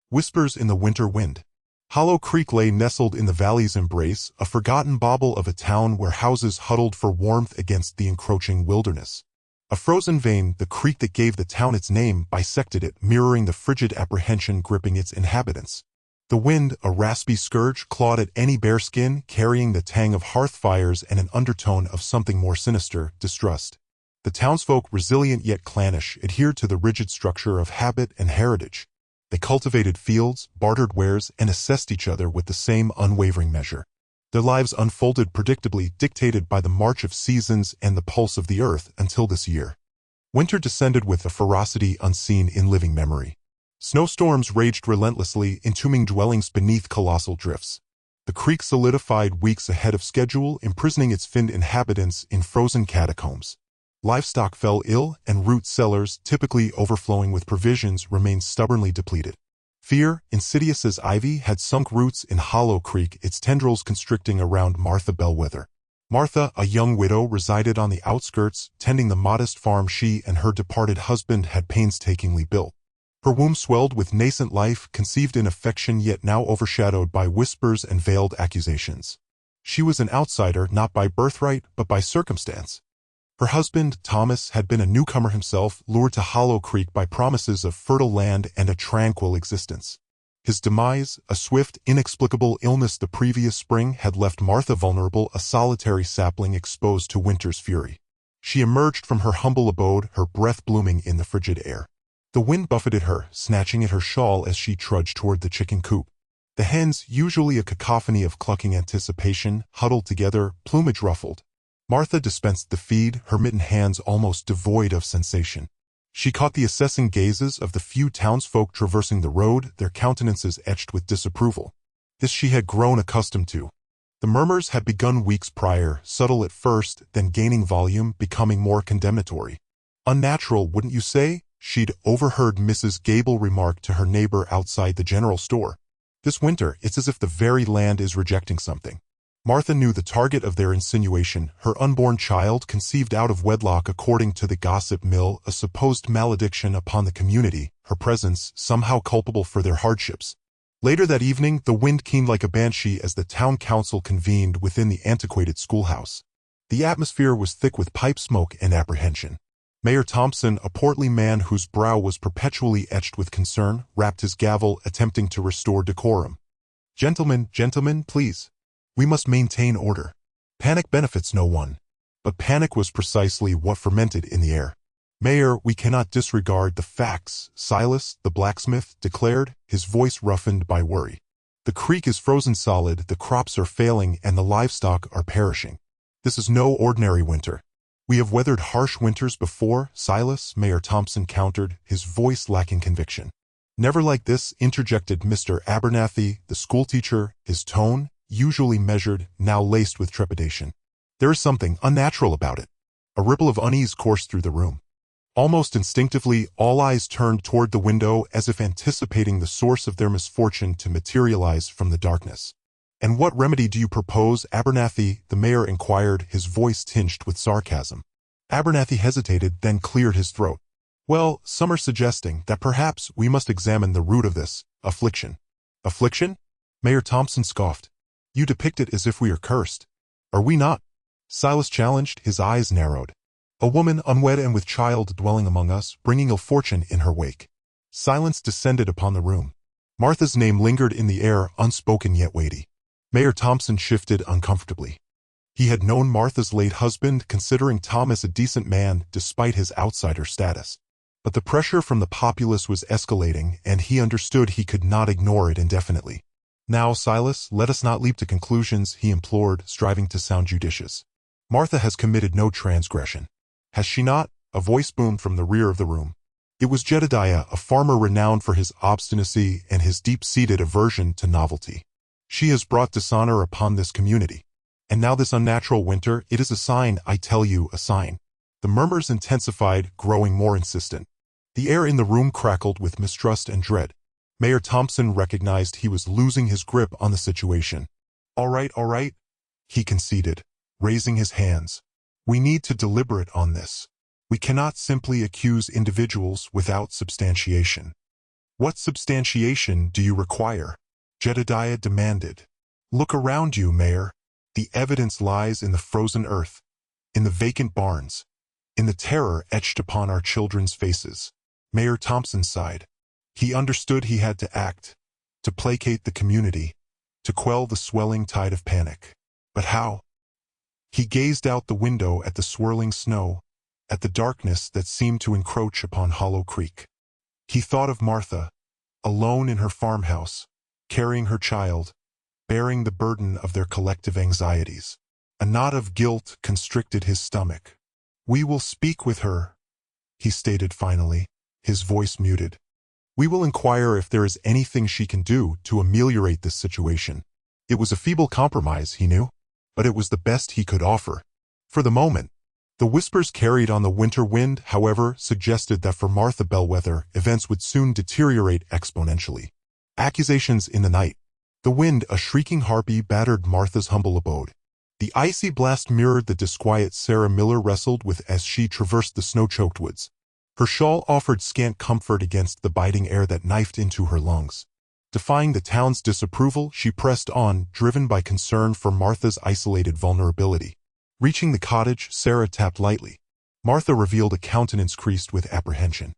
Whispers in the winter wind. Hollow Creek lay nestled in the valley's embrace, a forgotten bauble of a town where houses huddled for warmth against the encroaching wilderness. A frozen vein, the creek that gave the town its name, bisected it, mirroring the frigid apprehension gripping its inhabitants. The wind, a raspy scourge, clawed at any bare skin, carrying the tang of hearth fires and an undertone of something more sinister, distrust. The townsfolk, resilient yet clannish, adhered to the rigid structure of habit and heritage. They cultivated fields, bartered wares, and assessed each other with the same unwavering measure. Their lives unfolded predictably, dictated by the march of seasons and the pulse of the earth, until this year. Winter descended with a ferocity unseen in living memory. Snowstorms raged relentlessly, entombing dwellings beneath colossal drifts. The creek solidified weeks ahead of schedule, imprisoning its finned inhabitants in frozen catacombs. Livestock fell ill, and root cellars, typically overflowing with provisions, remained stubbornly depleted. Fear, insidious as ivy, had sunk roots in Hollow Creek, its tendrils constricting around Martha Bellwether. Martha, a young widow, resided on the outskirts, tending the modest farm she and her departed husband had painstakingly built. Her womb swelled with nascent life, conceived in affection yet now overshadowed by whispers and veiled accusations. She was an outsider, not by birthright, but by circumstance. Her husband, Thomas, had been a newcomer himself, lured to Hollow Creek by promises of fertile land and a tranquil existence. His demise, a swift, inexplicable illness the previous spring, had left Martha vulnerable, a solitary sapling exposed to winter's fury. She emerged from her humble abode, her breath blooming in the frigid air. The wind buffeted her, snatching at her shawl as she trudged toward the chicken coop. The hens, usually a cacophony of clucking anticipation, huddled together, plumage ruffled. Martha dispensed the feed, her mittened hands almost devoid of sensation. She caught the assessing gazes of the few townsfolk traversing the road, their countenances etched with disapproval. This she had grown accustomed to. The murmurs had begun weeks prior, subtle at first, then gaining volume, becoming more condemnatory. "Unnatural, wouldn't you say?" she'd overheard Mrs. Gable remark to her neighbor outside the general store. "This winter, it's as if the very land is rejecting something." Martha knew the target of their insinuation, her unborn child conceived out of wedlock according to the gossip mill, a supposed malediction upon the community, her presence somehow culpable for their hardships. Later that evening, the wind keened like a banshee as the town council convened within the antiquated schoolhouse. The atmosphere was thick with pipe smoke and apprehension. Mayor Thompson, a portly man whose brow was perpetually etched with concern, rapped his gavel, attempting to restore decorum. Gentlemen, please. We must maintain order. Panic benefits no one." But panic was precisely what fermented in the air. "Mayor, we cannot disregard the facts," Silas, the blacksmith, declared, his voice roughened by worry. "The creek is frozen solid, the crops are failing, and the livestock are perishing. This is no ordinary winter." "We have weathered harsh winters before, Silas," Mayor Thompson countered, his voice lacking conviction. "Never like this," interjected Mr. Abernathy, the schoolteacher, his tone, usually measured, now laced with trepidation. "There is something unnatural about it." A ripple of unease coursed through the room. Almost instinctively, all eyes turned toward the window as if anticipating the source of their misfortune to materialize from the darkness. "And what remedy do you propose, Abernathy?" the mayor inquired, his voice tinged with sarcasm. Abernathy hesitated, then cleared his throat. "Well, some are suggesting that perhaps we must examine the root of this affliction." "Affliction?" Mayor Thompson scoffed. "You depict it as if we are cursed. Are we not?" Silas challenged, his eyes narrowed. "A woman unwed and with child dwelling among us, bringing ill fortune in her wake." Silence descended upon the room. Martha's name lingered in the air, unspoken yet weighty. Mayor Thompson shifted uncomfortably. He had known Martha's late husband, considering Thomas a decent man despite his outsider status. But the pressure from the populace was escalating, and he understood he could not ignore it indefinitely. "Now, Silas, let us not leap to conclusions," he implored, striving to sound judicious. "Martha has committed no transgression. Has she not?" A voice boomed from the rear of the room. It was Jedediah, a farmer renowned for his obstinacy and his deep-seated aversion to novelty. "She has brought dishonor upon this community. And now this unnatural winter, it is a sign, I tell you, a sign." The murmurs intensified, growing more insistent. The air in the room crackled with mistrust and dread. Mayor Thompson recognized he was losing his grip on the situation. All right, he conceded, raising his hands. "We need to deliberate on this. We cannot simply accuse individuals without substantiation." What substantiation do you require? Jedediah demanded. Look around you, Mayor. The evidence lies in the frozen earth, in the vacant barns, in the terror etched upon our children's faces. Mayor Thompson sighed. He understood he had to act, to placate the community, to quell the swelling tide of panic. But how? He gazed out the window at the swirling snow, at the darkness that seemed to encroach upon Hollow Creek. He thought of Martha, alone in her farmhouse, carrying her child, bearing the burden of their collective anxieties. A knot of guilt constricted his stomach. "We will speak with her," he stated finally, his voice muted. "We will inquire if there is anything she can do to ameliorate this situation." It was a feeble compromise, he knew, but it was the best he could offer. For the moment, the whispers carried on the winter wind, however, suggested that for Martha Bellwether, events would soon deteriorate exponentially. Accusations in the night. The wind, a shrieking harpy, battered Martha's humble abode. The icy blast mirrored the disquiet Sarah Miller wrestled with as she traversed the snow-choked woods. Her shawl offered scant comfort against the biting air that knifed into her lungs. Defying the town's disapproval, she pressed on, driven by concern for Martha's isolated vulnerability. Reaching the cottage, Sarah tapped lightly. Martha revealed a countenance creased with apprehension.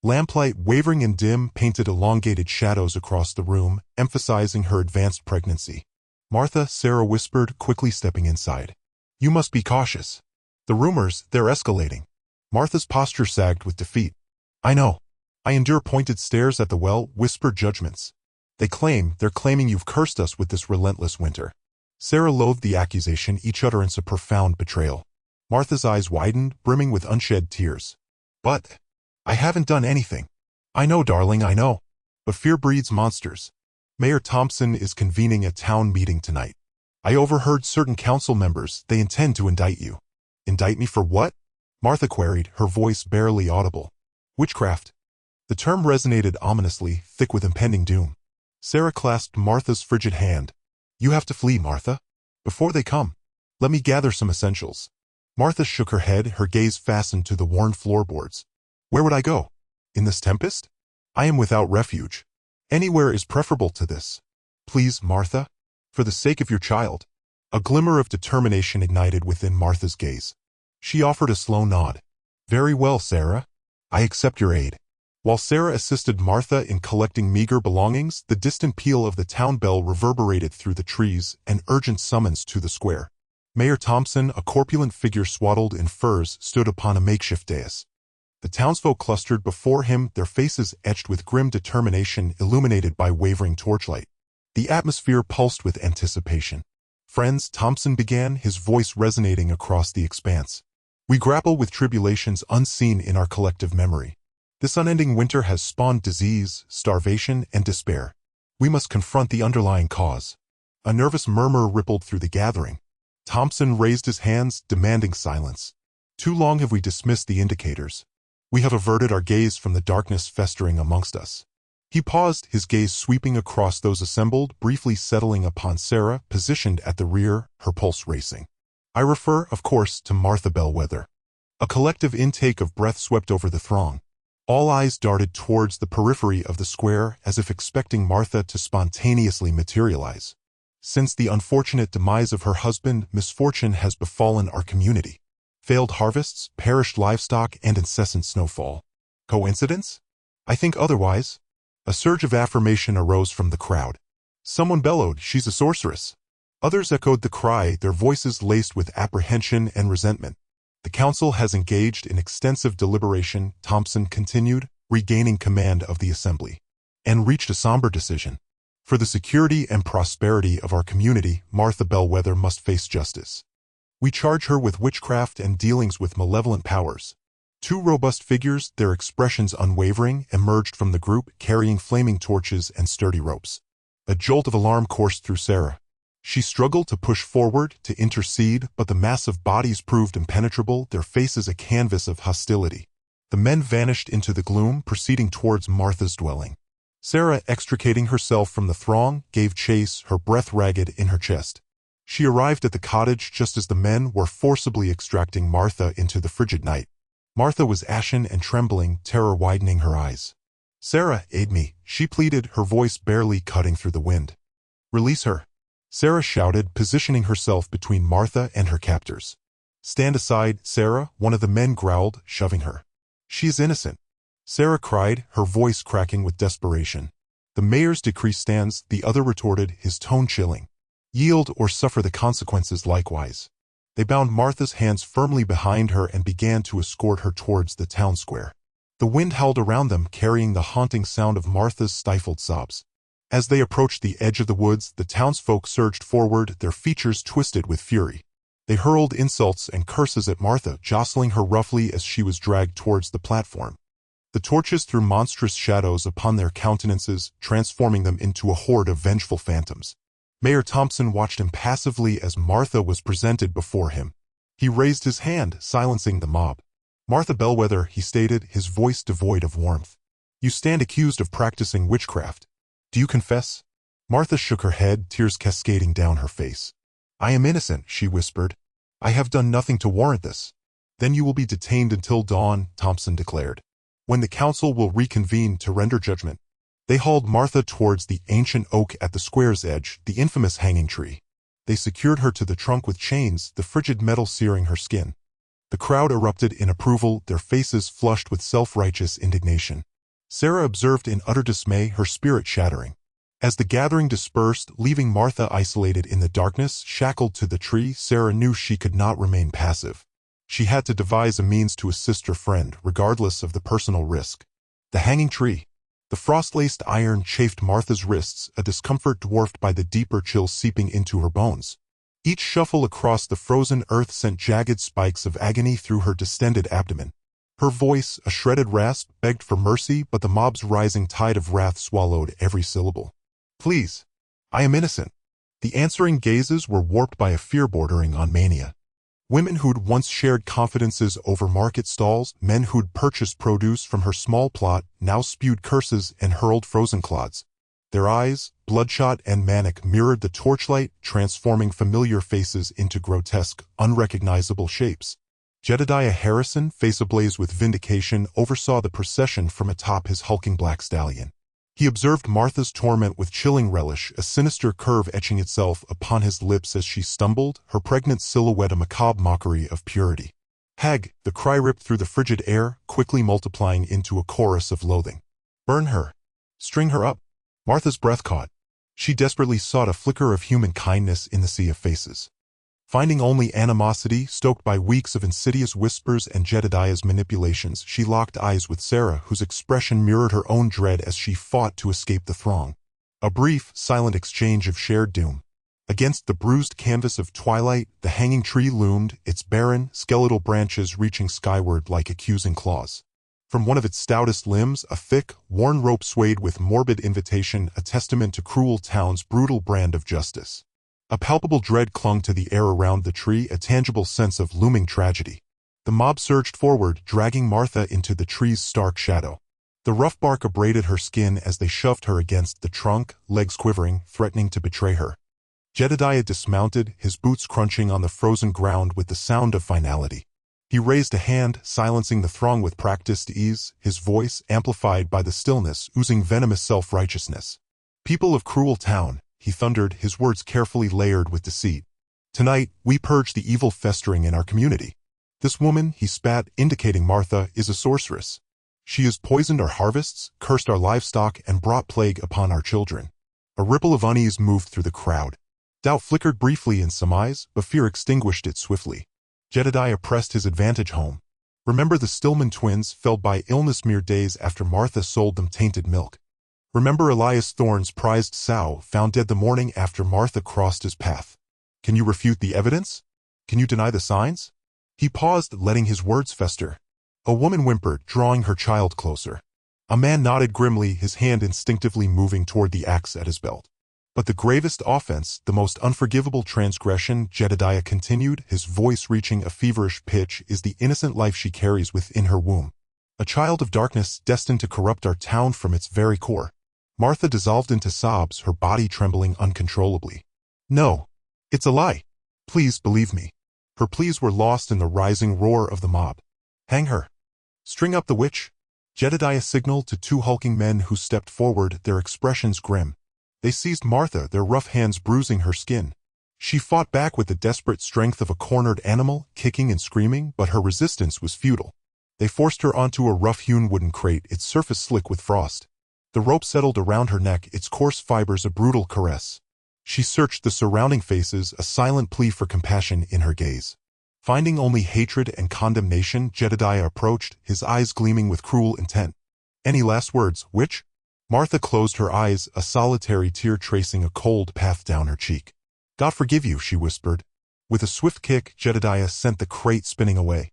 Lamplight, wavering and dim, painted elongated shadows across the room, emphasizing her advanced pregnancy. "Martha," Sarah whispered, quickly stepping inside. "You must be cautious. The rumors, they're escalating." Martha's posture sagged with defeat. "I know. I endure pointed stares at the well, whispered judgments. They're claiming you've cursed us with this relentless winter." Sarah loathed the accusation, each utterance a profound betrayal. Martha's eyes widened, brimming with unshed tears. "But I haven't done anything." "I know, darling, I know. But fear breeds monsters. Mayor Thompson is convening a town meeting tonight. I overheard certain council members. They intend to indict you." "Indict me for what?" Martha queried, her voice barely audible. "Witchcraft." The term resonated ominously, thick with impending doom. Sarah clasped Martha's frigid hand. "You have to flee, Martha. Before they come, let me gather some essentials." Martha shook her head, her gaze fastened to the worn floorboards. "Where would I go? In this tempest? I am without refuge. Anywhere is preferable to this. Please, Martha, for the sake of your child." A glimmer of determination ignited within Martha's gaze. She offered a slow nod. "Very well, Sarah. I accept your aid." While Sarah assisted Martha in collecting meager belongings, the distant peal of the town bell reverberated through the trees, an urgent summons to the square. Mayor Thompson, a corpulent figure swaddled in furs, stood upon a makeshift dais. The townsfolk clustered before him, their faces etched with grim determination, illuminated by wavering torchlight. The atmosphere pulsed with anticipation. "Friends," Thompson began, his voice resonating across the expanse. "We grapple with tribulations unseen in our collective memory. This unending winter has spawned disease, starvation, and despair. We must confront the underlying cause." A nervous murmur rippled through the gathering. Thompson raised his hands, demanding silence. "Too long have we dismissed the indicators. We have averted our gaze from the darkness festering amongst us." He paused, his gaze sweeping across those assembled, briefly settling upon Sarah, positioned at the rear, her pulse racing. "I refer, of course, to Martha Bellwether." A collective intake of breath swept over the throng. All eyes darted towards the periphery of the square, as if expecting Martha to spontaneously materialize. "Since the unfortunate demise of her husband, misfortune has befallen our community. Failed harvests, perished livestock, and incessant snowfall. Coincidence? I think otherwise." A surge of affirmation arose from the crowd. Someone bellowed, "She's a sorceress." Others echoed the cry, their voices laced with apprehension and resentment. "The council has engaged in extensive deliberation," Thompson continued, regaining command of the assembly, "and reached a somber decision. For the security and prosperity of our community, Martha Bellwether must face justice. We charge her with witchcraft and dealings with malevolent powers." Two robust figures, their expressions unwavering, emerged from the group, carrying flaming torches and sturdy ropes. A jolt of alarm coursed through Sarah. She struggled to push forward, to intercede, but the massive bodies proved impenetrable, their faces a canvas of hostility. The men vanished into the gloom, proceeding towards Martha's dwelling. Sarah, extricating herself from the throng, gave chase, her breath ragged in her chest. She arrived at the cottage just as the men were forcibly extracting Martha into the frigid night. Martha was ashen and trembling, terror widening her eyes. Sarah, aid me, she pleaded, her voice barely cutting through the wind. Release her, Sarah shouted, positioning herself between Martha and her captors. Stand aside, Sarah, one of the men growled, shoving her. She is innocent, Sarah cried, her voice cracking with desperation. The mayor's decree stands, the other retorted, his tone chilling. Yield or suffer the consequences likewise. They bound Martha's hands firmly behind her and began to escort her towards the town square. The wind howled around them, carrying the haunting sound of Martha's stifled sobs. As they approached the edge of the woods, the townsfolk surged forward, their features twisted with fury. They hurled insults and curses at Martha, jostling her roughly as she was dragged towards the platform. The torches threw monstrous shadows upon their countenances, transforming them into a horde of vengeful phantoms. Mayor Thompson watched impassively as Martha was presented before him. He raised his hand, silencing the mob. Martha Bellwether, he stated, his voice devoid of warmth. You stand accused of practicing witchcraft. Do you confess? Martha shook her head, tears cascading down her face. I am innocent, she whispered. I have done nothing to warrant this. Then you will be detained until dawn, Thompson declared, when the council will reconvene to render judgment. They hauled Martha towards the ancient oak at the square's edge, the infamous hanging tree. They secured her to the trunk with chains, the frigid metal searing her skin. The crowd erupted in approval, their faces flushed with self-righteous indignation. Sarah observed in utter dismay, her spirit shattering. As the gathering dispersed, leaving Martha isolated in the darkness, shackled to the tree, Sarah knew she could not remain passive. She had to devise a means to assist her friend, regardless of the personal risk. The hanging tree. The frost-laced iron chafed Martha's wrists, a discomfort dwarfed by the deeper chill seeping into her bones. Each shuffle across the frozen earth sent jagged spikes of agony through her distended abdomen. Her voice, a shredded rasp, begged for mercy, but the mob's rising tide of wrath swallowed every syllable. Please. I am innocent. The answering gazes were warped by a fear bordering on mania. Women who'd once shared confidences over market stalls, men who'd purchased produce from her small plot, now spewed curses and hurled frozen clods. Their eyes, bloodshot and manic, mirrored the torchlight, transforming familiar faces into grotesque, unrecognizable shapes. Jedediah Harrison, face ablaze with vindication, oversaw the procession from atop his hulking black stallion. He observed Martha's torment with chilling relish, a sinister curve etching itself upon his lips as she stumbled, her pregnant silhouette a macabre mockery of purity. Hag, the cry ripped through the frigid air, quickly multiplying into a chorus of loathing. Burn her. String her up. Martha's breath caught. She desperately sought a flicker of human kindness in the sea of faces. Finding only animosity, stoked by weeks of insidious whispers and Jedediah's manipulations, she locked eyes with Sarah, whose expression mirrored her own dread as she fought to escape the throng. A brief, silent exchange of shared doom. Against the bruised canvas of twilight, the hanging tree loomed, its barren, skeletal branches reaching skyward like accusing claws. From one of its stoutest limbs, a thick, worn rope swayed with morbid invitation, a testament to cruel town's brutal brand of justice. A palpable dread clung to the air around the tree, a tangible sense of looming tragedy. The mob surged forward, dragging Martha into the tree's stark shadow. The rough bark abraded her skin as they shoved her against the trunk, legs quivering, threatening to betray her. Jedediah dismounted, his boots crunching on the frozen ground with the sound of finality. He raised a hand, silencing the throng with practiced ease, his voice, amplified by the stillness, oozing venomous self-righteousness. People of Cruel Town, he thundered, his words carefully layered with deceit. Tonight, we purge the evil festering in our community. This woman, he spat, indicating Martha, is a sorceress. She has poisoned our harvests, cursed our livestock, and brought plague upon our children. A ripple of unease moved through the crowd. Doubt flickered briefly in some eyes, but fear extinguished it swiftly. Jedediah pressed his advantage home. Remember the Stillman twins, felled by illness mere days after Martha sold them tainted milk. Remember Elias Thorne's prized sow, found dead the morning after Martha crossed his path. Can you refute the evidence? Can you deny the signs? He paused, letting his words fester. A woman whimpered, drawing her child closer. A man nodded grimly, his hand instinctively moving toward the axe at his belt. But the gravest offense, the most unforgivable transgression, Jedediah continued, his voice reaching a feverish pitch, is the innocent life she carries within her womb. A child of darkness destined to corrupt our town from its very core. Martha dissolved into sobs, her body trembling uncontrollably. No. It's a lie. Please believe me. Her pleas were lost in the rising roar of the mob. Hang her. String up the witch. Jedediah signaled to two hulking men who stepped forward, their expressions grim. They seized Martha, their rough hands bruising her skin. She fought back with the desperate strength of a cornered animal, kicking and screaming, but her resistance was futile. They forced her onto a rough-hewn wooden crate, its surface slick with frost. The rope settled around her neck, its coarse fibers a brutal caress. She searched the surrounding faces, a silent plea for compassion in her gaze. Finding only hatred and condemnation, Jedediah approached, his eyes gleaming with cruel intent. "Any last words, witch?" Martha closed her eyes, a solitary tear tracing a cold path down her cheek. "God forgive you," she whispered. With a swift kick, Jedediah sent the crate spinning away.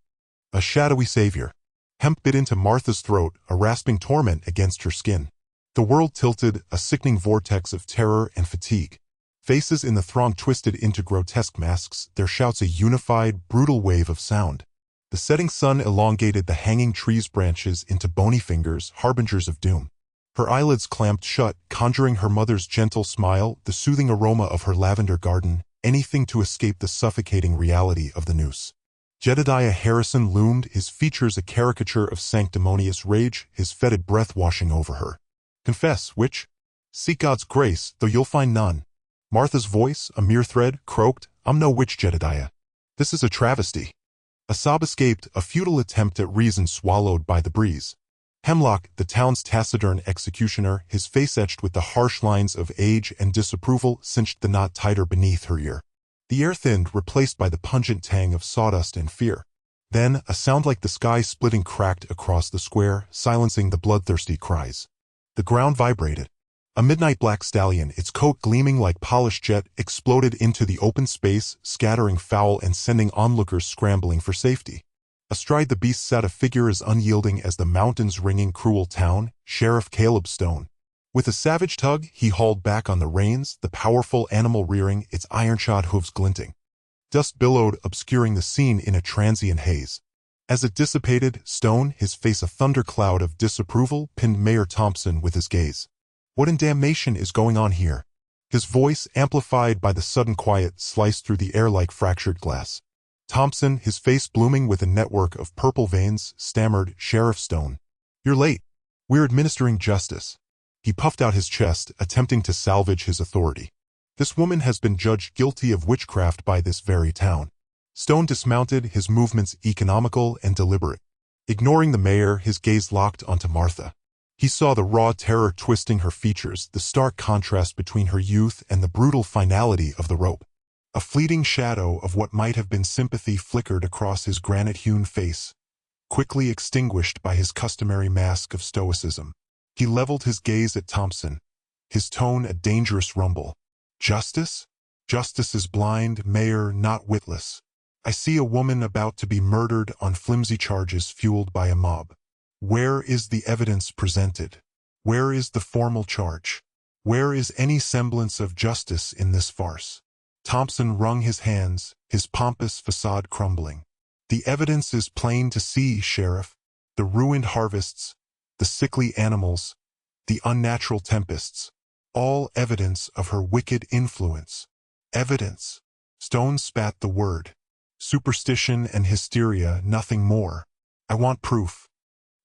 A shadowy savior. Hemp bit into Martha's throat, a rasping torment against her skin. The world tilted, a sickening vortex of terror and fatigue. Faces in the throng twisted into grotesque masks, their shouts a unified, brutal wave of sound. The setting sun elongated the hanging trees' branches into bony fingers, harbingers of doom. Her eyelids clamped shut, conjuring her mother's gentle smile, the soothing aroma of her lavender garden, anything to escape the suffocating reality of the noose. Jedediah Harrison loomed, his features a caricature of sanctimonious rage, his fetid breath washing over her. "Confess, witch. Seek God's grace, though you'll find none." Martha's voice, a mere thread, croaked, "I'm no witch, Jedediah. This is a travesty." A sob escaped, a futile attempt at reason swallowed by the breeze. Hemlock, the town's taciturn executioner, his face etched with the harsh lines of age and disapproval, cinched the knot tighter beneath her ear. The air thinned, replaced by the pungent tang of sawdust and fear. Then, a sound like the sky splitting cracked across the square, silencing the bloodthirsty cries. The ground vibrated. A midnight black stallion, its coat gleaming like polished jet, exploded into the open space, scattering foul and sending onlookers scrambling for safety. Astride the beast sat a figure as unyielding as the mountains ringing cruel town, Sheriff Caleb Stone. With a savage tug, he hauled back on the reins, the powerful animal rearing, its iron-shod hooves glinting. Dust billowed, obscuring the scene in a transient haze. As it dissipated, Stone, his face a thundercloud of disapproval, pinned Mayor Thompson with his gaze. "What in damnation is going on here?" His voice, amplified by the sudden quiet, sliced through the air like fractured glass. Thompson, his face blooming with a network of purple veins, stammered, "Sheriff Stone. You're late. We're administering justice." He puffed out his chest, attempting to salvage his authority. "This woman has been judged guilty of witchcraft by this very town." Stone dismounted, his movements economical and deliberate. Ignoring the mayor, his gaze locked onto Martha. He saw the raw terror twisting her features, the stark contrast between her youth and the brutal finality of the rope. A fleeting shadow of what might have been sympathy flickered across his granite-hewn face, quickly extinguished by his customary mask of stoicism. He leveled his gaze at Thompson, his tone a dangerous rumble. "Justice? Justice is blind, Mayor, not witless. I see a woman about to be murdered on flimsy charges fueled by a mob. Where is the evidence presented? Where is the formal charge? Where is any semblance of justice in this farce?" Thompson wrung his hands, his pompous facade crumbling. "The evidence is plain to see, Sheriff. The ruined harvests, the sickly animals, the unnatural tempests. All evidence of her wicked influence. Evidence." Stone spat the word. "Superstition and hysteria, nothing more. I want proof."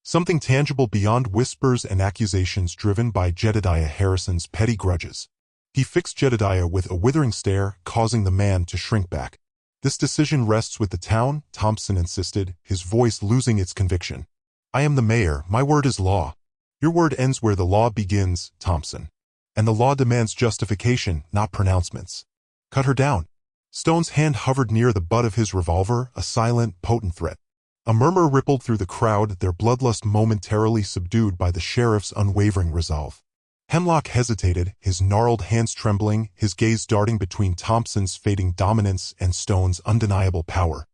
Something tangible beyond whispers and accusations driven by Jedediah Harrison's petty grudges. He fixed Jedediah with a withering stare, causing the man to shrink back. "This decision rests with the town," Thompson insisted, his voice losing its conviction. "I am the mayor, my word is law." "Your word ends where the law begins, Thompson. And the law demands justification, not pronouncements. Cut her down." Stone's hand hovered near the butt of his revolver, a silent, potent threat. A murmur rippled through the crowd, their bloodlust momentarily subdued by the sheriff's unwavering resolve. Hemlock hesitated, his gnarled hands trembling, his gaze darting between Thompson's fading dominance and Stone's undeniable power.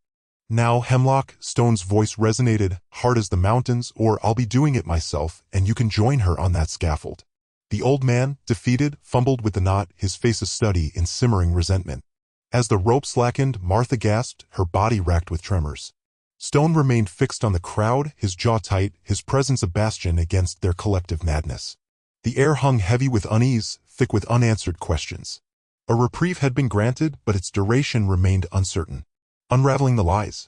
"Now, Hemlock," Stone's voice resonated, "hard as the mountains, or I'll be doing it myself, and you can join her on that scaffold." The old man, defeated, fumbled with the knot, his face a study in simmering resentment. As the rope slackened, Martha gasped, her body racked with tremors. Stone remained fixed on the crowd, his jaw tight, his presence a bastion against their collective madness. The air hung heavy with unease, thick with unanswered questions. A reprieve had been granted, but its duration remained uncertain. Unraveling the lies.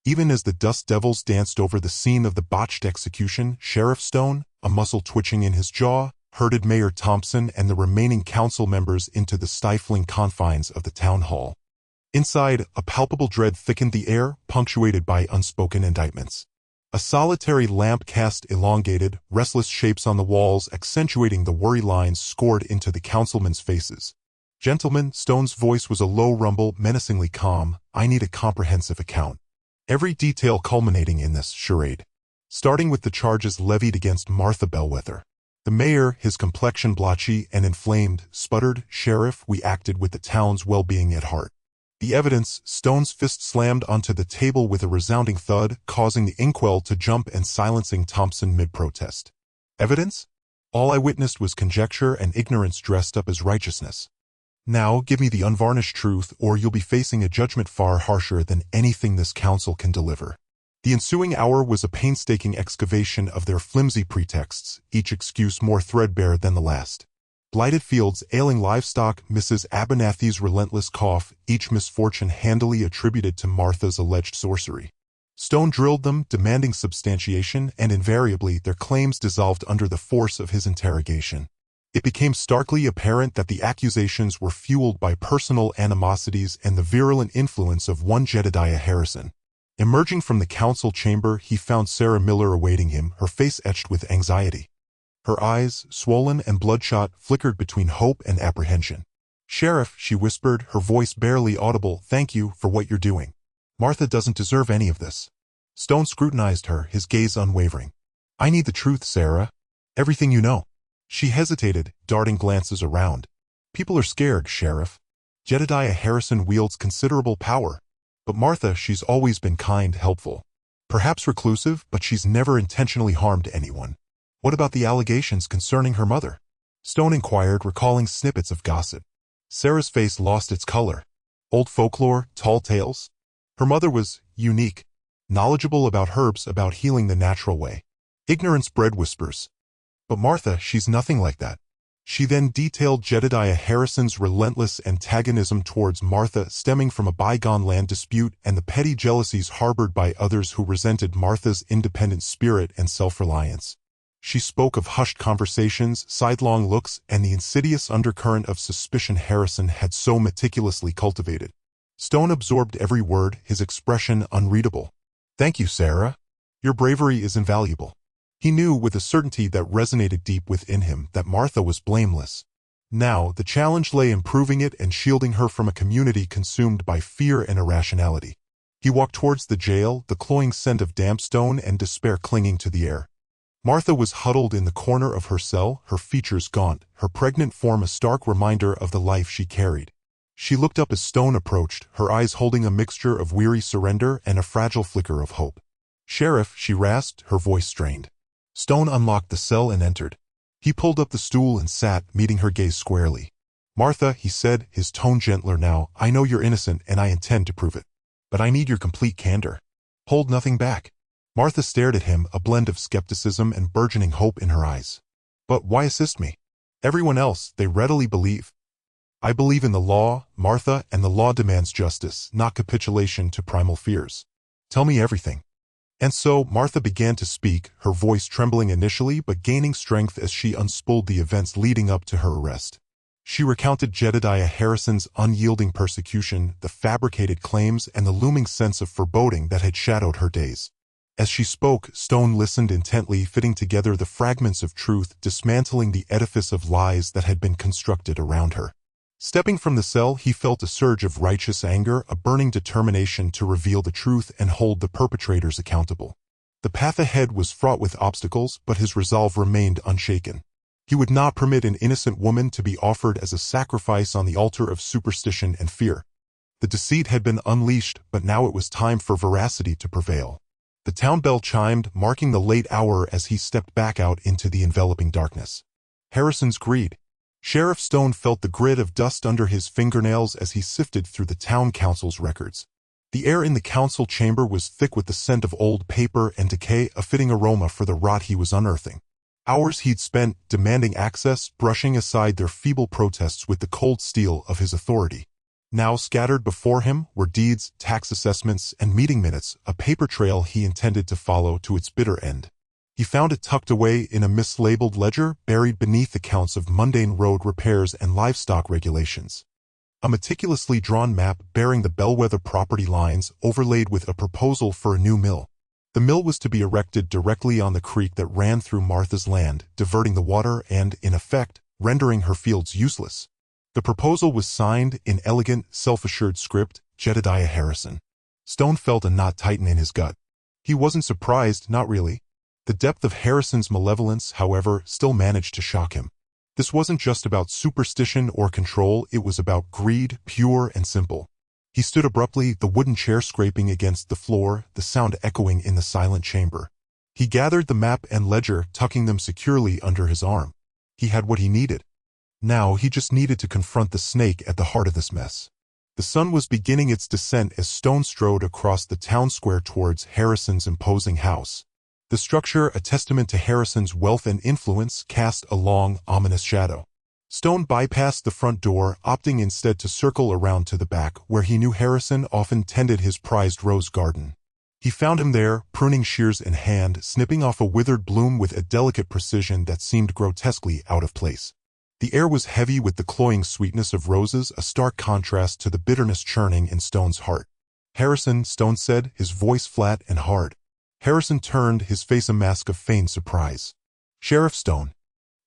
Even as the dust devils danced over the scene of the botched execution, Sheriff Stone, a muscle twitching in his jaw, herded Mayor Thompson and the remaining council members into the stifling confines of the town hall. Inside, a palpable dread thickened the air, punctuated by unspoken indictments. A solitary lamp cast elongated, restless shapes on the walls, accentuating the worry lines scored into the councilmen's faces. "Gentlemen," Stone's voice was a low rumble, menacingly calm, "I need a comprehensive account. Every detail culminating in this charade. Starting with the charges levied against Martha Bellwether." The mayor, his complexion blotchy and inflamed, sputtered, "Sheriff, we acted with the town's well-being at heart." The evidence, Stone's fist slammed onto the table with a resounding thud, causing the inkwell to jump and silencing Thompson mid-protest. Evidence? All I witnessed was conjecture and ignorance dressed up as righteousness. Now give me the unvarnished truth, or you'll be facing a judgment far harsher than anything this council can deliver. The ensuing hour was a painstaking excavation of their flimsy pretexts, each excuse more threadbare than the last. Blighted fields, ailing livestock, Mrs. Abernathy's relentless cough, each misfortune handily attributed to Martha's alleged sorcery. Stone drilled them, demanding substantiation, and invariably their claims dissolved under the force of his interrogation. It became starkly apparent that the accusations were fueled by personal animosities and the virulent influence of one Jedediah Harrison. Emerging from the council chamber, he found Sarah Miller awaiting him, her face etched with anxiety. Her eyes, swollen and bloodshot, flickered between hope and apprehension. "Sheriff," she whispered, her voice barely audible, "thank you for what you're doing. Martha doesn't deserve any of this." Stone scrutinized her, his gaze unwavering. "I need the truth, Sarah. Everything you know." She hesitated, darting glances around. "People are scared, Sheriff. Jedediah Harrison wields considerable power. But Martha, she's always been kind, helpful. Perhaps reclusive, but she's never intentionally harmed anyone." "What about the allegations concerning her mother?" Stone inquired, recalling snippets of gossip. Sarah's face lost its color. "Old folklore, tall tales? Her mother was unique, knowledgeable about herbs, about healing the natural way. Ignorance bred whispers. But Martha, she's nothing like that." She then detailed Jedediah Harrison's relentless antagonism towards Martha, stemming from a bygone land dispute and the petty jealousies harbored by others who resented Martha's independent spirit and self-reliance. She spoke of hushed conversations, sidelong looks, and the insidious undercurrent of suspicion Harrison had so meticulously cultivated. Stone absorbed every word, his expression unreadable. "Thank you, Sarah. Your bravery is invaluable." He knew with a certainty that resonated deep within him that Martha was blameless. Now, the challenge lay in proving it and shielding her from a community consumed by fear and irrationality. He walked towards the jail, the cloying scent of damp stone and despair clinging to the air. Martha was huddled in the corner of her cell, her features gaunt, her pregnant form a stark reminder of the life she carried. She looked up as Stone approached, her eyes holding a mixture of weary surrender and a fragile flicker of hope. "Sheriff," she rasped, her voice strained. Stone unlocked the cell and entered. He pulled up the stool and sat, meeting her gaze squarely. "Martha," he said, his tone gentler now, "I know you're innocent and I intend to prove it. But I need your complete candor. Hold nothing back." Martha stared at him, a blend of skepticism and burgeoning hope in her eyes. "But why assist me? Everyone else, they readily believe." "I believe in the law, Martha, and the law demands justice, not capitulation to primal fears. Tell me everything." And so Martha began to speak, her voice trembling initially but gaining strength as she unspooled the events leading up to her arrest. She recounted Jedediah Harrison's unyielding persecution, the fabricated claims, and the looming sense of foreboding that had shadowed her days. As she spoke, Stone listened intently, fitting together the fragments of truth, dismantling the edifice of lies that had been constructed around her. Stepping from the cell, he felt a surge of righteous anger, a burning determination to reveal the truth and hold the perpetrators accountable. The path ahead was fraught with obstacles, but his resolve remained unshaken. He would not permit an innocent woman to be offered as a sacrifice on the altar of superstition and fear. The deceit had been unleashed, but now it was time for veracity to prevail. The town bell chimed, marking the late hour as he stepped back out into the enveloping darkness. Harrison's greed. Sheriff Stone felt the grit of dust under his fingernails as he sifted through the town council's records. The air in the council chamber was thick with the scent of old paper and decay, a fitting aroma for the rot he was unearthing. Hours he'd spent demanding access, brushing aside their feeble protests with the cold steel of his authority. Now scattered before him were deeds, tax assessments, and meeting minutes, a paper trail he intended to follow to its bitter end. He found it tucked away in a mislabeled ledger buried beneath accounts of mundane road repairs and livestock regulations. A meticulously drawn map bearing the bellwether property lines overlaid with a proposal for a new mill. The mill was to be erected directly on the creek that ran through Martha's land, diverting the water and, in effect, rendering her fields useless. The proposal was signed, in elegant, self-assured script, Jedediah Harrison. Stone felt a knot tighten in his gut. He wasn't surprised, not really. The depth of Harrison's malevolence, however, still managed to shock him. This wasn't just about superstition or control, it was about greed, pure and simple. He stood abruptly, the wooden chair scraping against the floor, the sound echoing in the silent chamber. He gathered the map and ledger, tucking them securely under his arm. He had what he needed. Now he just needed to confront the snake at the heart of this mess. The sun was beginning its descent as Stone strode across the town square towards Harrison's imposing house. The structure, a testament to Harrison's wealth and influence, cast a long, ominous shadow. Stone bypassed the front door, opting instead to circle around to the back, where he knew Harrison often tended his prized rose garden. He found him there, pruning shears in hand, snipping off a withered bloom with a delicate precision that seemed grotesquely out of place. The air was heavy with the cloying sweetness of roses, a stark contrast to the bitterness churning in Stone's heart. "Harrison," Stone said, his voice flat and hard. Harrison turned, his face a mask of feigned surprise. "Sheriff Stone,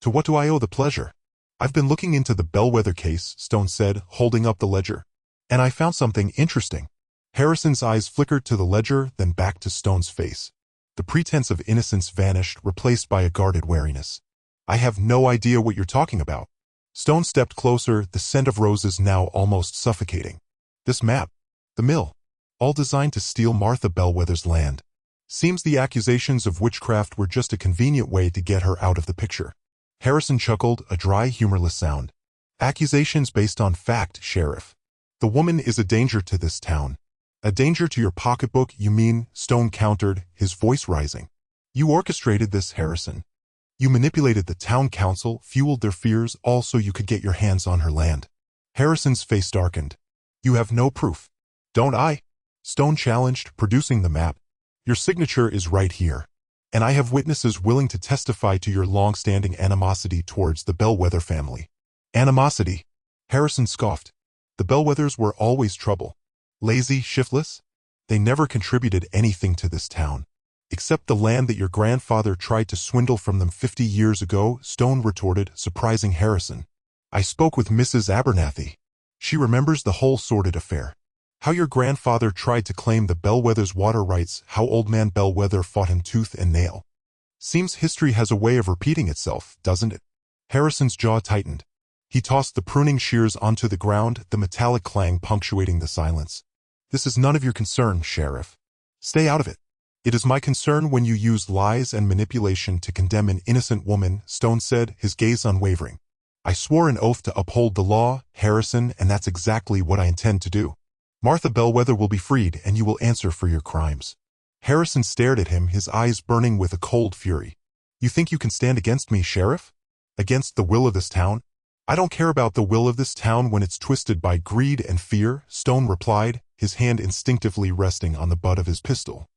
to what do I owe the pleasure?" "I've been looking into the bellwether case," Stone said, holding up the ledger. "And I found something interesting." Harrison's eyes flickered to the ledger, then back to Stone's face. The pretense of innocence vanished, replaced by a guarded wariness. "I have no idea what you're talking about." Stone stepped closer, the scent of roses now almost suffocating. "This map, the mill, all designed to steal Martha Bellwether's land. Seems the accusations of witchcraft were just a convenient way to get her out of the picture." Harrison chuckled, a dry, humorless sound. "Accusations based on fact, Sheriff. The woman is a danger to this town." "A danger to your pocketbook, you mean?" Stone countered, his voice rising. "You orchestrated this, Harrison. You manipulated the town council, fueled their fears, all so you could get your hands on her land." Harrison's face darkened. "You have no proof." "Don't I?" Stone challenged, producing the map. "Your signature is right here. And I have witnesses willing to testify to your long-standing animosity towards the Bellwether family." "Animosity?" Harrison scoffed. "The Bellwethers were always trouble. Lazy, shiftless. They never contributed anything to this town. Except the land that your grandfather tried to swindle from them 50 years ago," Stone retorted, surprising Harrison. "I spoke with Mrs. Abernathy. She remembers the whole sordid affair. How your grandfather tried to claim the Bellwether's water rights, how Old Man Bellwether fought him tooth and nail. Seems history has a way of repeating itself, doesn't it?" Harrison's jaw tightened. He tossed the pruning shears onto the ground, the metallic clang punctuating the silence. "This is none of your concern, Sheriff. Stay out of it." "It is my concern when you use lies and manipulation to condemn an innocent woman," Stone said, his gaze unwavering. "I swore an oath to uphold the law, Harrison, and that's exactly what I intend to do. Martha Bellwether will be freed, and you will answer for your crimes." Harrison stared at him, his eyes burning with a cold fury. "You think you can stand against me, Sheriff? Against the will of this town?" "I don't care about the will of this town when it's twisted by greed and fear," Stone replied, his hand instinctively resting on the butt of his pistol.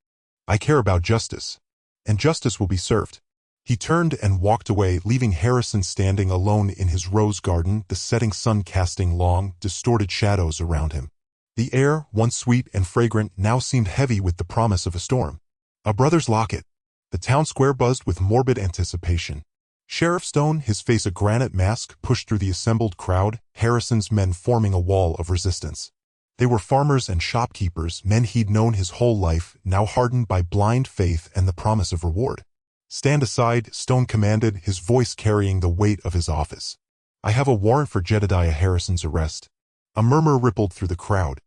"I care about justice. And justice will be served." He turned and walked away, leaving Harrison standing alone in his rose garden, the setting sun casting long, distorted shadows around him. The air, once sweet and fragrant, now seemed heavy with the promise of a storm. A brother's locket. The town square buzzed with morbid anticipation. Sheriff Stone, his face a granite mask, pushed through the assembled crowd, Harrison's men forming a wall of resistance. They were farmers and shopkeepers, men he'd known his whole life, now hardened by blind faith and the promise of reward. "Stand aside," Stone commanded, his voice carrying the weight of his office. "I have a warrant for Jedediah Harrison's arrest." A murmur rippled through the crowd.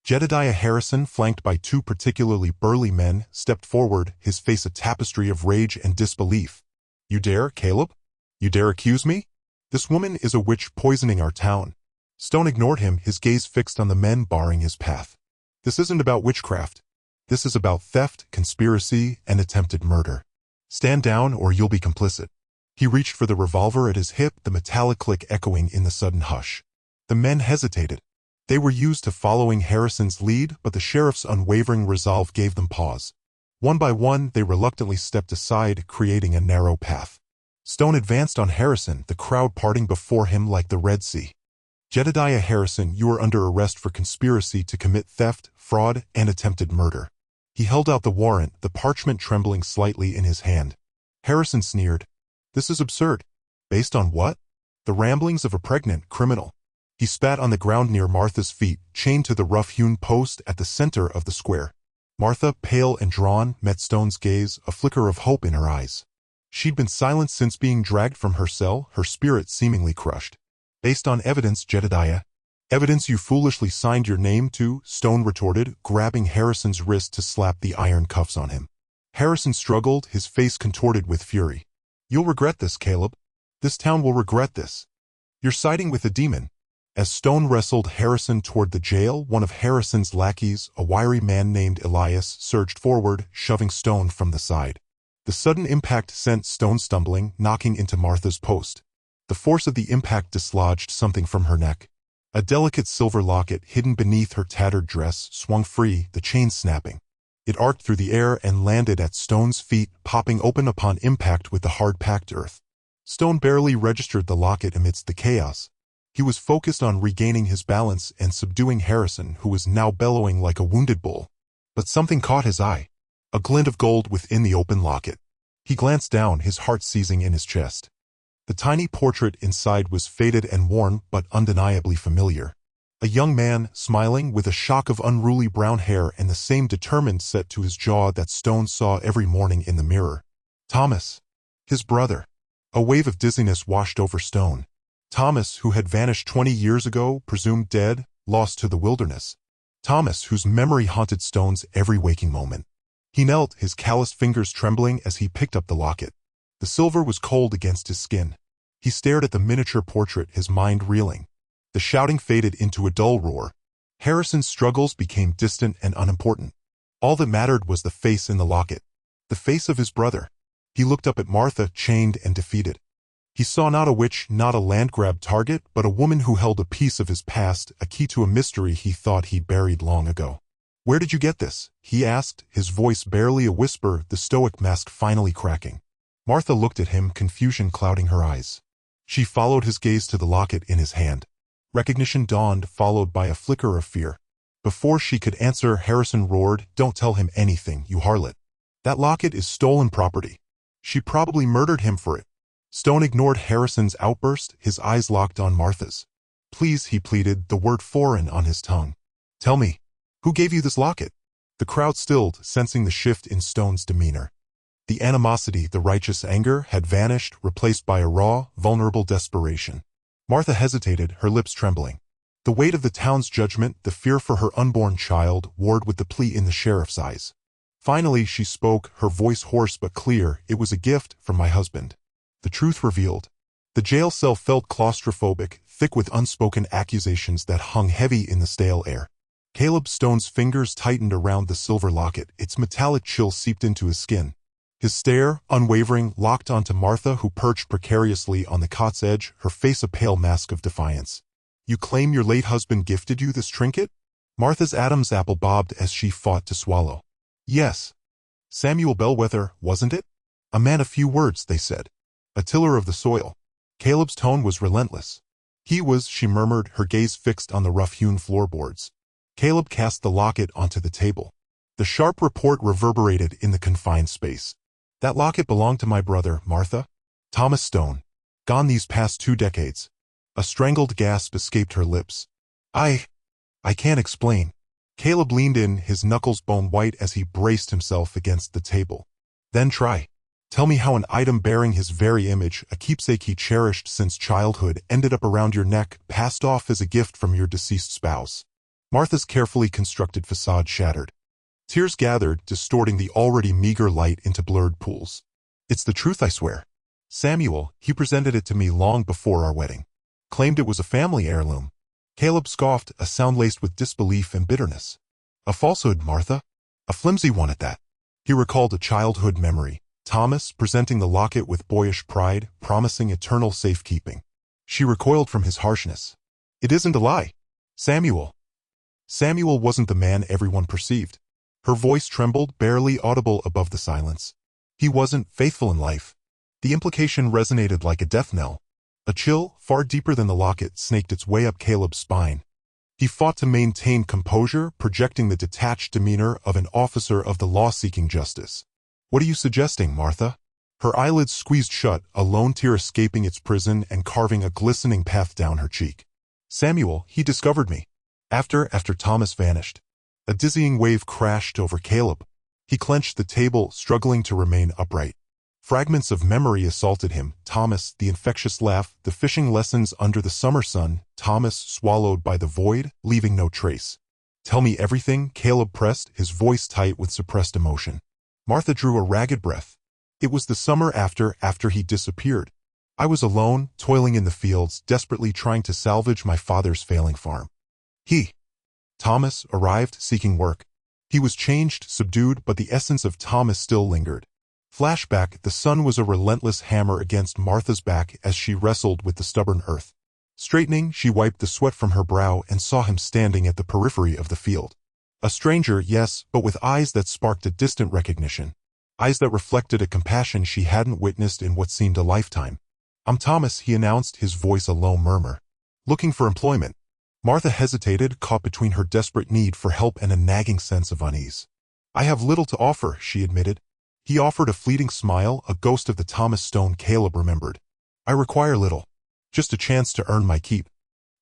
Jedediah Harrison, flanked by two particularly burly men, stepped forward, his face a tapestry of rage and disbelief. "You dare, Caleb? You dare accuse me? This woman is a witch poisoning our town." Stone ignored him, his gaze fixed on the men barring his path. "This isn't about witchcraft. This is about theft, conspiracy, and attempted murder. Stand down or you'll be complicit." He reached for the revolver at his hip, the metallic click echoing in the sudden hush. The men hesitated. They were used to following Harrison's lead, but the sheriff's unwavering resolve gave them pause. One by one, they reluctantly stepped aside, creating a narrow path. Stone advanced on Harrison, the crowd parting before him like the Red Sea. Jedediah Harrison, you are under arrest for conspiracy to commit theft, fraud, and attempted murder. He held out the warrant, the parchment trembling slightly in his hand. Harrison sneered. This is absurd. Based on what? The ramblings of a pregnant criminal. He spat on the ground near Martha's feet, chained to the rough-hewn post at the center of the square. Martha, pale and drawn, met Stone's gaze, a flicker of hope in her eyes. She'd been silent since being dragged from her cell, her spirit seemingly crushed. Based on evidence, Jedediah. Evidence you foolishly signed your name to, Stone retorted, grabbing Harrison's wrist to slap the iron cuffs on him. Harrison struggled, his face contorted with fury. You'll regret this, Caleb. This town will regret this. You're siding with a demon. As Stone wrestled Harrison toward the jail, one of Harrison's lackeys, a wiry man named Elias, surged forward, shoving Stone from the side. The sudden impact sent Stone stumbling, knocking into Martha's post. The force of the impact dislodged something from her neck. A delicate silver locket hidden beneath her tattered dress swung free, the chain snapping. It arced through the air and landed at Stone's feet, popping open upon impact with the hard-packed earth. Stone barely registered the locket amidst the chaos. He was focused on regaining his balance and subduing Harrison, who was now bellowing like a wounded bull. But something caught his eye. A glint of gold within the open locket. He glanced down, his heart seizing in his chest. The tiny portrait inside was faded and worn, but undeniably familiar. A young man, smiling, with a shock of unruly brown hair and the same determined set to his jaw that Stone saw every morning in the mirror. Thomas. His brother. A wave of dizziness washed over Stone. Thomas, who had vanished 20 years ago, presumed dead, lost to the wilderness. Thomas, whose memory haunted Stone's every waking moment. He knelt, his calloused fingers trembling as he picked up the locket. The silver was cold against his skin. He stared at the miniature portrait, his mind reeling. The shouting faded into a dull roar. Harrison's struggles became distant and unimportant. All that mattered was the face in the locket. The face of his brother. He looked up at Martha, chained and defeated. He saw not a witch, not a land-grab target, but a woman who held a piece of his past, a key to a mystery he thought he'd buried long ago. Where did you get this? He asked, his voice barely a whisper, the stoic mask finally cracking. Martha looked at him, confusion clouding her eyes. She followed his gaze to the locket in his hand. Recognition dawned, followed by a flicker of fear. Before she could answer, Harrison roared, "Don't tell him anything, you harlot. That locket is stolen property. She probably murdered him for it." Stone ignored Harrison's outburst, his eyes locked on Martha's. "Please," he pleaded, the word foreign on his tongue. "Tell me, who gave you this locket?" The crowd stilled, sensing the shift in Stone's demeanor. The animosity, the righteous anger, had vanished, replaced by a raw, vulnerable desperation. Martha hesitated, her lips trembling. The weight of the town's judgment, the fear for her unborn child, warred with the plea in the sheriff's eyes. Finally, she spoke, her voice hoarse but clear. "It was a gift from my husband." The truth revealed. The jail cell felt claustrophobic, thick with unspoken accusations that hung heavy in the stale air. Caleb Stone's fingers tightened around the silver locket, its metallic chill seeped into his skin. His stare, unwavering, locked onto Martha, who perched precariously on the cot's edge, her face a pale mask of defiance. "You claim your late husband gifted you this trinket?" Martha's Adam's apple bobbed as she fought to swallow. "Yes. Samuel Bellwether, wasn't it? A man of few words," they said. "A tiller of the soil." Caleb's tone was relentless. "He was," she murmured, her gaze fixed on the rough-hewn floorboards. Caleb cast the locket onto the table. The sharp report reverberated in the confined space. "That locket belonged to my brother, Martha. Thomas Stone. Gone these past 2 decades. A strangled gasp escaped her lips. I can't explain." Caleb leaned in, his knuckles bone-white as he braced himself against the table. "Then try. Tell me how an item bearing his very image, a keepsake he cherished since childhood, ended up around your neck, passed off as a gift from your deceased spouse." Martha's carefully constructed facade shattered. Tears gathered, distorting the already meager light into blurred pools. "It's the truth, I swear. Samuel, he presented it to me long before our wedding. Claimed it was a family heirloom." Caleb scoffed, a sound laced with disbelief and bitterness. "A falsehood, Martha. A flimsy one at that." He recalled a childhood memory. Thomas presenting the locket with boyish pride, promising eternal safekeeping. She recoiled from his harshness. "It isn't a lie. Samuel. Samuel wasn't the man everyone perceived. Her voice trembled, barely audible above the silence. He wasn't faithful in life. The implication resonated like a death knell. A chill, far deeper than the locket, snaked its way up Caleb's spine. He fought to maintain composure, projecting the detached demeanor of an officer of the law seeking justice. What are you suggesting, Martha? Her eyelids squeezed shut, a lone tear escaping its prison and carving a glistening path down her cheek. Samuel, he discovered me. After Thomas vanished. A dizzying wave crashed over Caleb. He clenched the table, struggling to remain upright. Fragments of memory assaulted him. Thomas, the infectious laugh, the fishing lessons under the summer sun. Thomas swallowed by the void, leaving no trace. Tell me everything, Caleb pressed, his voice tight with suppressed emotion. Martha drew a ragged breath. It was the summer after he disappeared. I was alone, toiling in the fields, desperately trying to salvage my father's failing farm. Thomas arrived, seeking work. He was changed, subdued, but the essence of Thomas still lingered. Flashback, the sun was a relentless hammer against Martha's back as she wrestled with the stubborn earth. Straightening, she wiped the sweat from her brow and saw him standing at the periphery of the field. A stranger, yes, but with eyes that sparked a distant recognition. Eyes that reflected a compassion she hadn't witnessed in what seemed a lifetime. I'm Thomas, he announced, his voice a low murmur. Looking for employment. Martha hesitated, caught between her desperate need for help and a nagging sense of unease. I have little to offer, she admitted. He offered a fleeting smile, a ghost of the Thomas Stone Caleb remembered. I require little. Just a chance to earn my keep.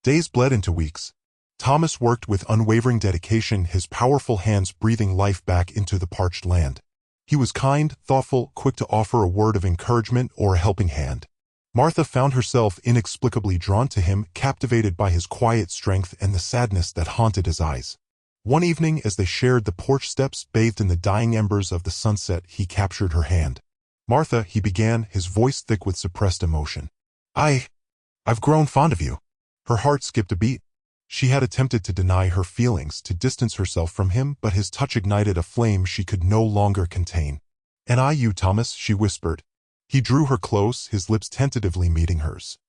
Days bled into weeks. Thomas worked with unwavering dedication, his powerful hands breathing life back into the parched land. He was kind, thoughtful, quick to offer a word of encouragement or a helping hand. Martha found herself inexplicably drawn to him, captivated by his quiet strength and the sadness that haunted his eyes. One evening, as they shared the porch steps, bathed in the dying embers of the sunset, he captured her hand. Martha, he began, his voice thick with suppressed emotion. I've grown fond of you. Her heart skipped a beat. She had attempted to deny her feelings, to distance herself from him, but his touch ignited a flame she could no longer contain. And you, Thomas, she whispered. He drew her close, his lips tentatively meeting hers.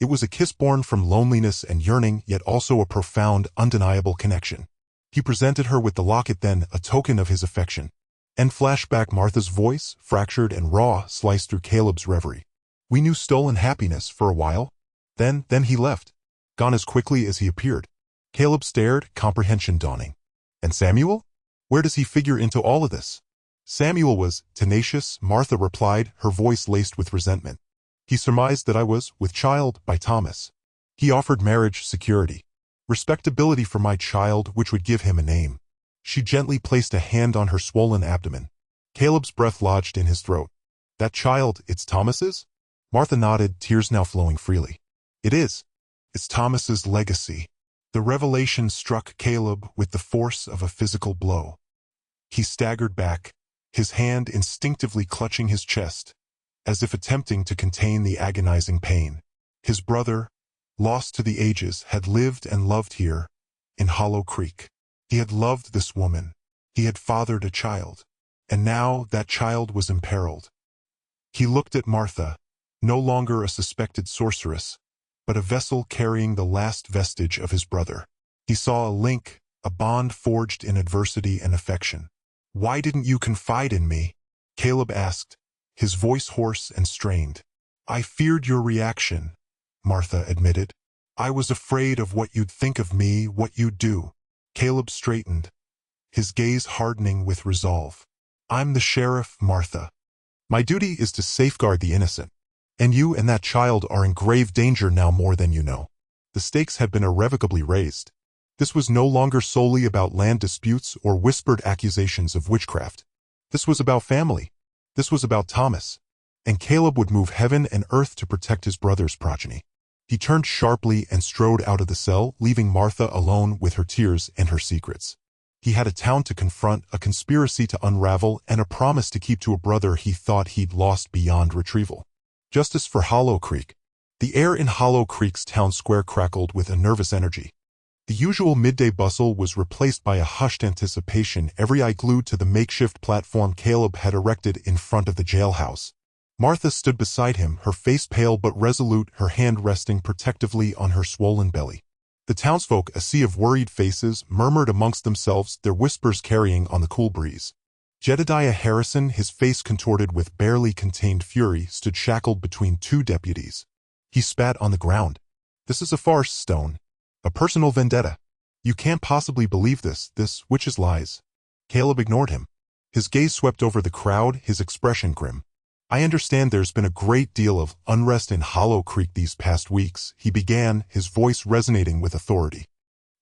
It was a kiss born from loneliness and yearning, yet also a profound, undeniable connection. He presented her with the locket then, a token of his affection. And flashback, Martha's voice, fractured and raw, sliced through Caleb's reverie. We knew stolen happiness for a while. Then he left. Gone as quickly as he appeared. Caleb stared, comprehension dawning. And Samuel? Where does he figure into all of this? Samuel was tenacious, Martha replied, her voice laced with resentment. He surmised that I was with child by Thomas. He offered marriage security. Respectability for my child, which would give him a name. She gently placed a hand on her swollen abdomen. Caleb's breath lodged in his throat. That child, it's Thomas's? Martha nodded, tears now flowing freely. It is. It's Thomas's legacy. The revelation struck Caleb with the force of a physical blow. He staggered back, his hand instinctively clutching his chest, as if attempting to contain the agonizing pain. His brother, lost to the ages, had lived and loved here, in Hollow Creek. He had loved this woman. He had fathered a child. And now that child was imperiled. He looked at Martha, no longer a suspected sorceress, but a vessel carrying the last vestige of his brother. He saw a link, a bond forged in adversity and affection. Why didn't you confide in me? Caleb asked, his voice hoarse and strained. I feared your reaction, Martha admitted. I was afraid of what you'd think of me, what you'd do. Caleb straightened, his gaze hardening with resolve. I'm the sheriff, Martha. My duty is to safeguard the innocent. And you and that child are in grave danger now more than you know. The stakes had been irrevocably raised. This was no longer solely about land disputes or whispered accusations of witchcraft. This was about family. This was about Thomas. And Caleb would move heaven and earth to protect his brother's progeny. He turned sharply and strode out of the cell, leaving Martha alone with her tears and her secrets. He had a town to confront, a conspiracy to unravel, and a promise to keep to a brother he thought he'd lost beyond retrieval. Justice for Hollow Creek. The air in Hollow Creek's town square crackled with a nervous energy. The usual midday bustle was replaced by a hushed anticipation, every eye glued to the makeshift platform Caleb had erected in front of the jailhouse. Martha stood beside him, her face pale but resolute, her hand resting protectively on her swollen belly. The townsfolk, a sea of worried faces, murmured amongst themselves, their whispers carrying on the cool breeze. Jedediah Harrison, his face contorted with barely contained fury, stood shackled between two deputies. He spat on the ground. "This is a farce, Stone. A personal vendetta. You can't possibly believe this witch's lies." Caleb ignored him. His gaze swept over the crowd, his expression grim. "I understand there's been a great deal of unrest in Hollow Creek these past weeks," he began, his voice resonating with authority.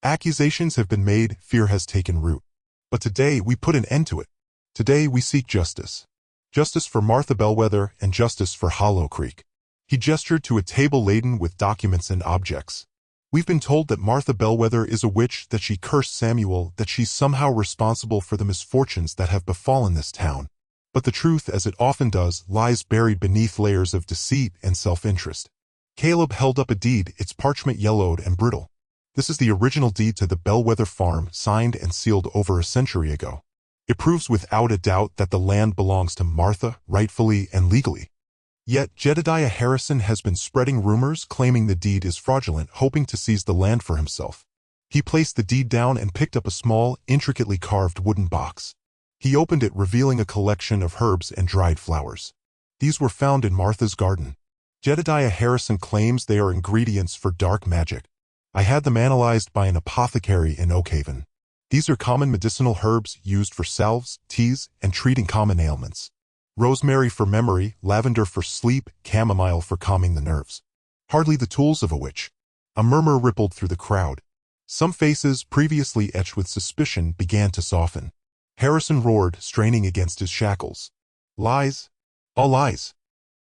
"Accusations have been made, fear has taken root. But today we put an end to it. Today we seek justice. Justice for Martha Bellwether and justice for Hollow Creek." He gestured to a table laden with documents and objects. "We've been told that Martha Bellwether is a witch, that she cursed Samuel, that she's somehow responsible for the misfortunes that have befallen this town. But the truth, as it often does, lies buried beneath layers of deceit and self-interest." Caleb held up a deed, its parchment yellowed and brittle. "This is the original deed to the Bellwether farm, signed and sealed over a century ago. It proves without a doubt that the land belongs to Martha, rightfully and legally. Yet Jedediah Harrison has been spreading rumors claiming the deed is fraudulent, hoping to seize the land for himself." He placed the deed down and picked up a small, intricately carved wooden box. He opened it, revealing a collection of herbs and dried flowers. "These were found in Martha's garden. Jedediah Harrison claims they are ingredients for dark magic. I had them analyzed by an apothecary in Oakhaven. These are common medicinal herbs used for salves, teas, and treating common ailments. Rosemary for memory, lavender for sleep, chamomile for calming the nerves. Hardly the tools of a witch." A murmur rippled through the crowd. Some faces, previously etched with suspicion, began to soften. Harrison roared, straining against his shackles. "Lies. All lies.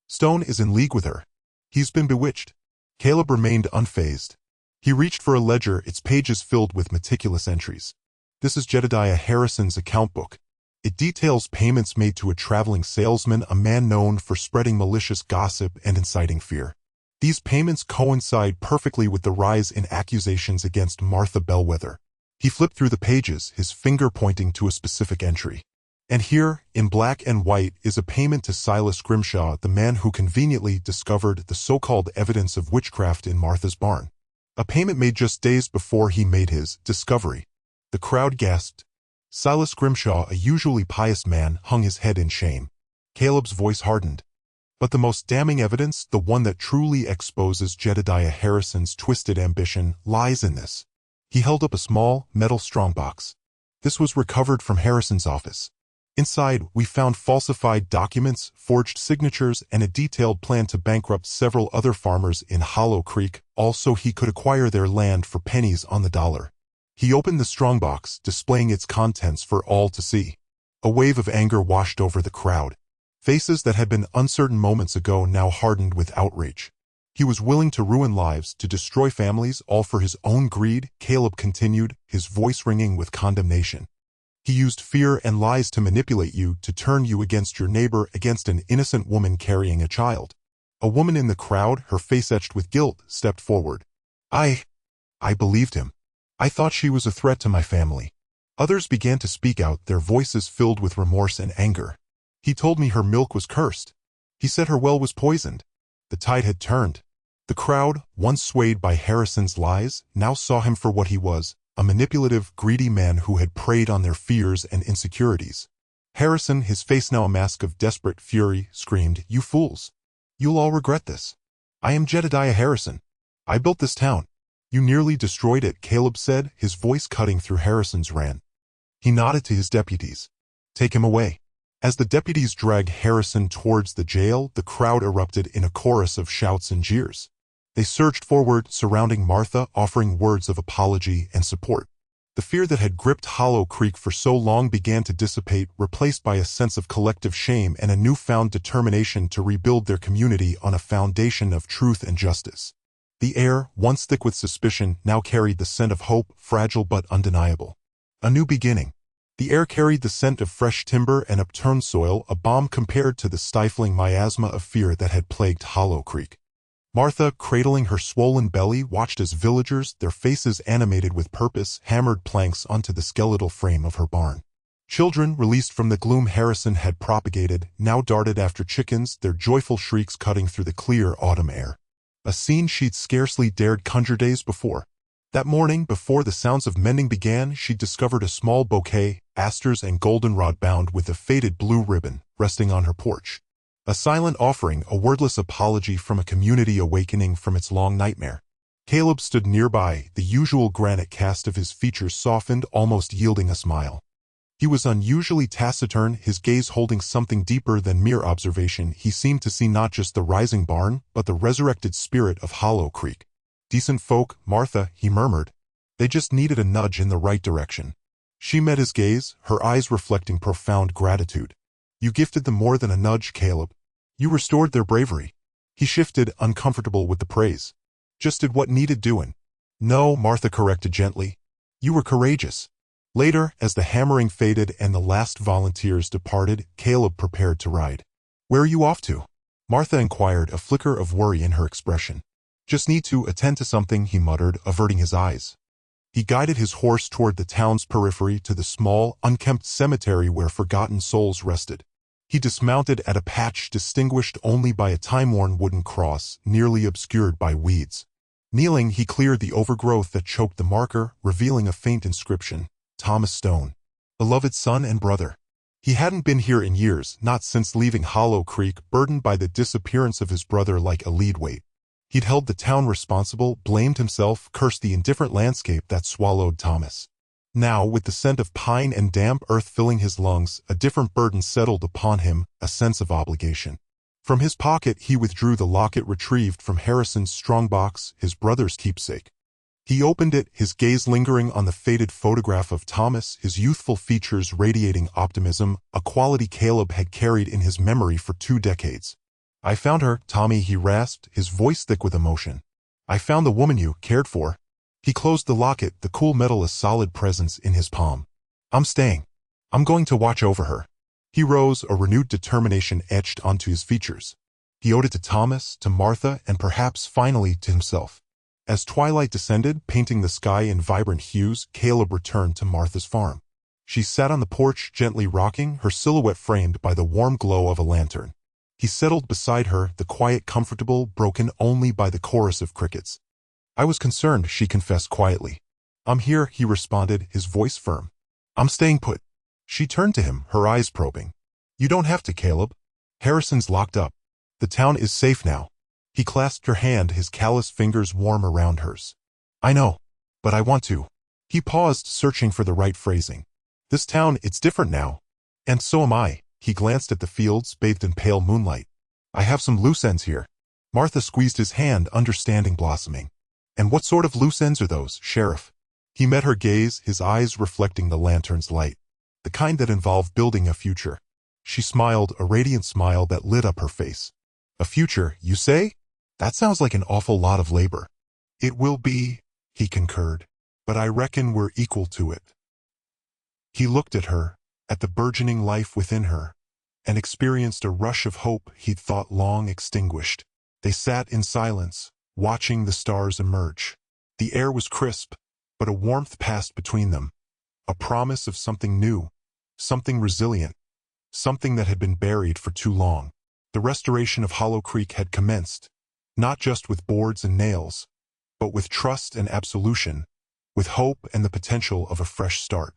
Stone is in league with her. He's been bewitched." Caleb remained unfazed. He reached for a ledger, its pages filled with meticulous entries. "This is Jedediah Harrison's account book. It details payments made to a traveling salesman, a man known for spreading malicious gossip and inciting fear. These payments coincide perfectly with the rise in accusations against Martha Bellwether." He flipped through the pages, his finger pointing to a specific entry. "And here, in black and white, is a payment to Silas Grimshaw, the man who conveniently discovered the so-called evidence of witchcraft in Martha's barn. A payment made just days before he made his discovery." The crowd gasped. Silas Grimshaw, a usually pious man, hung his head in shame. Caleb's voice hardened. "But the most damning evidence, the one that truly exposes Jedediah Harrison's twisted ambition, lies in this." He held up a small, metal strongbox. "This was recovered from Harrison's office. Inside, we found falsified documents, forged signatures, and a detailed plan to bankrupt several other farmers in Hollow Creek, all so he could acquire their land for pennies on the dollar." He opened the strongbox, displaying its contents for all to see. A wave of anger washed over the crowd. Faces that had been uncertain moments ago now hardened with outrage. He was willing to ruin lives, to destroy families, all for his own greed, Caleb continued, his voice ringing with condemnation. "He used fear and lies to manipulate you, to turn you against your neighbor, against an innocent woman carrying a child." A woman in the crowd, her face etched with guilt, stepped forward. I believed him. I thought she was a threat to my family." Others began to speak out, their voices filled with remorse and anger. "He told me her milk was cursed. He said her well was poisoned." The tide had turned. The crowd, once swayed by Harrison's lies, now saw him for what he was, a manipulative, greedy man who had preyed on their fears and insecurities. Harrison, his face now a mask of desperate fury, screamed, "You fools! You'll all regret this. I am Jedediah Harrison. I built this town. You nearly destroyed it," Caleb said, his voice cutting through Harrison's rant. He nodded to his deputies. "Take him away." As the deputies dragged Harrison towards the jail, the crowd erupted in a chorus of shouts and jeers. They surged forward, surrounding Martha, offering words of apology and support. The fear that had gripped Hollow Creek for so long began to dissipate, replaced by a sense of collective shame and a newfound determination to rebuild their community on a foundation of truth and justice. The air, once thick with suspicion, now carried the scent of hope, fragile but undeniable. A new beginning. The air carried the scent of fresh timber and upturned soil, a balm compared to the stifling miasma of fear that had plagued Hollow Creek. Martha, cradling her swollen belly, watched as villagers, their faces animated with purpose, hammered planks onto the skeletal frame of her barn. Children, released from the gloom Harrison had propagated, now darted after chickens, their joyful shrieks cutting through the clear autumn air. A scene she'd scarcely dared conjure days before. That morning, before the sounds of mending began, she discovered a small bouquet, asters and goldenrod bound with a faded blue ribbon, resting on her porch. A silent offering, a wordless apology from a community awakening from its long nightmare. Caleb stood nearby, the usual granite cast of his features softened, almost yielding a smile. He was unusually taciturn, his gaze holding something deeper than mere observation. He seemed to see not just the rising barn, but the resurrected spirit of Hollow Creek. "Decent folk, Martha," he murmured. "They just needed a nudge in the right direction." She met his gaze, her eyes reflecting profound gratitude. "You gifted them more than a nudge, Caleb. You restored their bravery." He shifted, uncomfortable with the praise. "Just did what needed doing." "No," Martha corrected gently. "You were courageous." Later, as the hammering faded and the last volunteers departed, Caleb prepared to ride. "Where are you off to?" Martha inquired, a flicker of worry in her expression. "Just need to attend to something," he muttered, averting his eyes. He guided his horse toward the town's periphery to the small, unkempt cemetery where forgotten souls rested. He dismounted at a patch distinguished only by a time-worn wooden cross, nearly obscured by weeds. Kneeling, he cleared the overgrowth that choked the marker, revealing a faint inscription. Thomas Stone. Beloved son and brother. He hadn't been here in years, not since leaving Hollow Creek, burdened by the disappearance of his brother like a lead weight. He'd held the town responsible, blamed himself, cursed the indifferent landscape that swallowed Thomas. Now, with the scent of pine and damp earth filling his lungs, a different burden settled upon him, a sense of obligation. From his pocket he withdrew the locket retrieved from Harrison's strongbox, his brother's keepsake. He opened it, his gaze lingering on the faded photograph of Thomas, his youthful features radiating optimism, a quality Caleb had carried in his memory for 2 decades. "I found her, Tommy," he rasped, his voice thick with emotion. "I found the woman you cared for." He closed the locket, the cool metal a solid presence in his palm. "I'm staying. I'm going to watch over her." He rose, a renewed determination etched onto his features. He owed it to Thomas, to Martha, and perhaps finally to himself. As twilight descended, painting the sky in vibrant hues, Caleb returned to Martha's farm. She sat on the porch, gently rocking, her silhouette framed by the warm glow of a lantern. He settled beside her, the quiet comfortable, broken only by the chorus of crickets. "I was concerned," she confessed quietly. "I'm here," he responded, his voice firm. "I'm staying put." She turned to him, her eyes probing. "You don't have to, Caleb. Harrison's locked up. The town is safe now." He clasped her hand, his callous fingers warm around hers. "I know, but I want to." He paused, searching for the right phrasing. "This town, it's different now. And so am I." He glanced at the fields, bathed in pale moonlight. "I have some loose ends here." Martha squeezed his hand, understanding blossoming. "And what sort of loose ends are those, Sheriff?" He met her gaze, his eyes reflecting the lantern's light. "The kind that involve building a future." She smiled, a radiant smile that lit up her face. "A future, you say? That sounds like an awful lot of labor." "It will be," he concurred, "but I reckon we're equal to it." He looked at her, at the burgeoning life within her, and experienced a rush of hope he'd thought long extinguished. They sat in silence, watching the stars emerge. The air was crisp, but a warmth passed between them, a promise of something new, something resilient, something that had been buried for too long. The restoration of Hollow Creek had commenced, not just with boards and nails, but with trust and absolution, with hope and the potential of a fresh start.